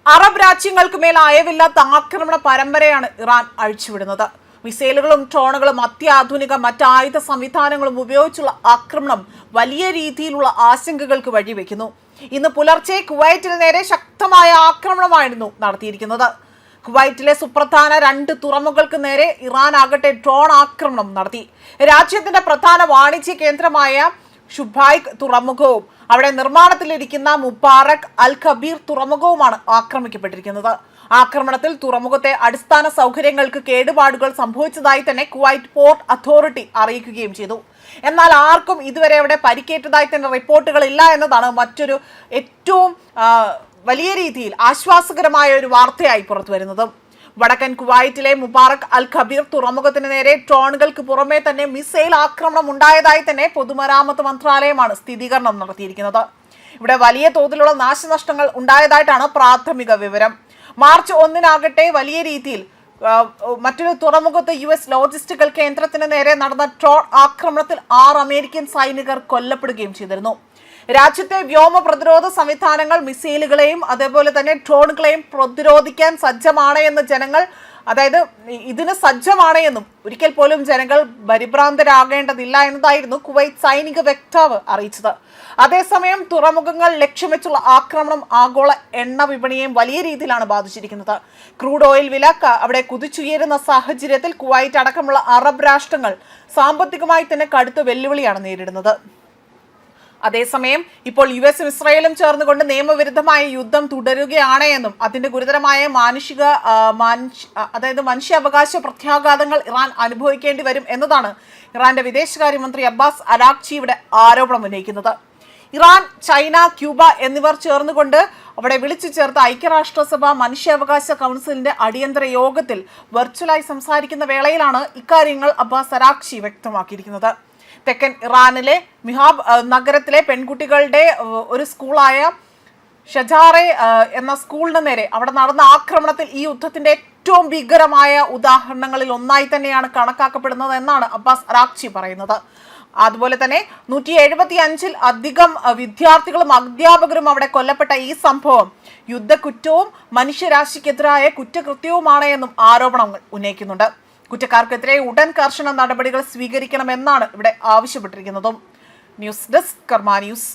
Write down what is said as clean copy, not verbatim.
Arab രാജ്യങ്ങൾക്ക് മേൽ അയവില്ലാത്ത ആക്രമണ പരമ്പരയാണ് ഇറാൻ അഴിച്ചുവിടുന്നത്. മിസൈലുകളും ഡ്രോണുകളും അത്യാധുനിക മറ്റായുധ സംവിധാനങ്ങളും ഉപയോഗിച്ചുള്ള ആക്രമണം വലിയ രീതിയിലുള്ള ആശങ്കകൾക്ക് വഴിവെക്കുന്നു. ഇന്ന് പുലർച്ചെ കുവൈറ്റിന് നേരെ ശക്തമായ ആക്രമണമായിരുന്നു നടത്തിയിരിക്കുന്നത്. കുവൈറ്റിലെ സുപ്രധാന 2 തുറമുഖങ്ങൾക്ക് നേരെ ഇറാൻ ആകട്ടെ ഡ്രോൺ ആക്രമണം നടത്തി. രാജ്യത്തിന്റെ പ്രധാന വാണിജ്യ കേന്ദ്രമായ ഷുബൈഖ് തുറമുഖവും അവിടെ നിർമ്മാണത്തിലിരിക്കുന്ന മുബാറക് അൽ കബീർ തുറമുഖവുമാണ് ആക്രമിക്കപ്പെട്ടിരിക്കുന്നത്. ആക്രമണത്തിൽ തുറമുഖത്തെ അടിസ്ഥാന സൗകര്യങ്ങൾക്ക് കേടുപാടുകൾ സംഭവിച്ചതായി തന്നെ കുവൈറ്റ് പോർട്ട് അതോറിറ്റി അറിയിക്കുകയും ചെയ്തു. എന്നാൽ ആർക്കും ഇതുവരെ അവിടെ പരിക്കേറ്റതായി തന്നെ റിപ്പോർട്ടുകളില്ല എന്നതാണ് മറ്റൊരു ഏറ്റവും വലിയ രീതിയിൽ ആശ്വാസകരമായ ഒരു വാർത്തയായി പുറത്തു വരുന്നത്. വടക്കൻ കുവൈറ്റിലെ മുബാറക് അൽ ഖബീർ തുറമുഖത്തിന് നേരെ ഡ്രോണുകൾക്ക് പുറമെ തന്നെ മിസൈൽ ആക്രമണം ഉണ്ടായതായി തന്നെ പൊതുമരാമത്ത് മന്ത്രാലയമാണ് സ്ഥിരീകരണം നടത്തിയിരിക്കുന്നത്. ഇവിടെ വലിയ തോതിലുള്ള നാശനഷ്ടങ്ങൾ ഉണ്ടായതായിട്ടാണ് പ്രാഥമിക വിവരം. മാർച്ച് 1 വലിയ രീതിയിൽ മറ്റൊരു തുറമുഖത്ത് US ലോജിസ്റ്റിക്കൽ കേന്ദ്രത്തിന് നേരെ നടന്ന ഡ്രോൺ ആക്രമണത്തിൽ 6 അമേരിക്കൻ സൈനികർ കൊല്ലപ്പെടുകയും ചെയ്തിരുന്നു. രാജ്യത്തെ വ്യോമ പ്രതിരോധ സംവിധാനങ്ങൾ മിസൈലുകളെയും അതേപോലെ തന്നെ ഡ്രോണുകളെയും പ്രതിരോധിക്കാൻ സജ്ജമാണ് എന്ന് ജനങ്ങൾ, അതായത് ഇതിന് സജ്ജമാണ് എന്നും ഒരിക്കൽ പോലും ജനങ്ങൾ പരിഭ്രാന്തരാകേണ്ടതില്ല എന്നതായിരുന്നു കുവൈറ്റ് സൈനിക വക്താവ് അറിയിച്ചത്. അതേസമയം തുറമുഖങ്ങൾ ലക്ഷ്യം വെച്ചുള്ള ആക്രമണം ആഗോള എണ്ണ വിപണിയെയും വലിയ രീതിയിലാണ് ബാധിച്ചിരിക്കുന്നത്. ക്രൂഡ് ഓയിൽ വില അവിടെ കുതിച്ചുയരുന്ന സാഹചര്യത്തിൽ കുവൈറ്റ് അടക്കമുള്ള അറബ് രാഷ്ട്രങ്ങൾ സാമ്പത്തികമായി തന്നെ കടുത്ത വെല്ലുവിളിയാണ് നേരിടുന്നത്. അതേസമയം ഇപ്പോൾ US-ഉം ഇസ്രായേലും ചേർന്നുകൊണ്ട് നിയമവിരുദ്ധമായ യുദ്ധം തുടരുകയാണ് എന്നും അതിന്റെ ഗുരുതരമായ മനുഷ്യാവകാശ പ്രത്യാഘാതങ്ങൾ ഇറാൻ അനുഭവിക്കേണ്ടി വരും എന്നതാണ് ഇറാന്റെ വിദേശകാര്യമന്ത്രി അബ്ബാസ് അരാഗ്ചി ഇവിടെ ആരോപണം ഉന്നയിക്കുന്നത്. ഇറാൻ, ചൈന, ക്യൂബ എന്നിവർ ചേർന്നുകൊണ്ട് അവിടെ വിളിച്ചു ചേർത്ത ഐക്യരാഷ്ട്രസഭ മനുഷ്യാവകാശ കൗൺസിലിന്റെ അടിയന്തര യോഗത്തിൽ വെർച്വലായി സംസാരിക്കുന്ന വേളയിലാണ് ഇക്കാര്യങ്ങൾ അബ്ബാസ് അരാഗ്ചി വ്യക്തമാക്കിയിരിക്കുന്നത്. തെക്കൻ ഇറാനിലെ മിഹാബ് നഗരത്തിലെ പെൺകുട്ടികളുടെ ഒരു സ്കൂളായ ഷജാറെ എന്ന സ്കൂളിന് നേരെ അവിടെ നടന്ന ആക്രമണത്തിൽ ഈ യുദ്ധത്തിന്റെ ഏറ്റവും ഭീകരമായ ഉദാഹരണങ്ങളിൽ ഒന്നായി തന്നെയാണ് കണക്കാക്കപ്പെടുന്നത് എന്നാണ് അബ്ബാസ് അരാഗ്ചി പറയുന്നത്. അതുപോലെ തന്നെ 175-ൽ അധികം വിദ്യാർത്ഥികളും അധ്യാപകരും അവിടെ കൊല്ലപ്പെട്ട ഈ സംഭവം യുദ്ധക്കുറ്റവും മനുഷ്യരാശിക്കെതിരായ കുറ്റകൃത്യവുമാണ് എന്നും ആരോപണങ്ങൾ ഉന്നയിക്കുന്നുണ്ട്. കുറ്റക്കാർക്കെതിരെ ഉടൻ കർശന നടപടികൾ സ്വീകരിക്കണമെന്നാണ് ഇവിടെ ആവശ്യപ്പെട്ടിരിക്കുന്നതും. ന്യൂസ് ഡെസ്ക് കർമ്മ ന്യൂസ്.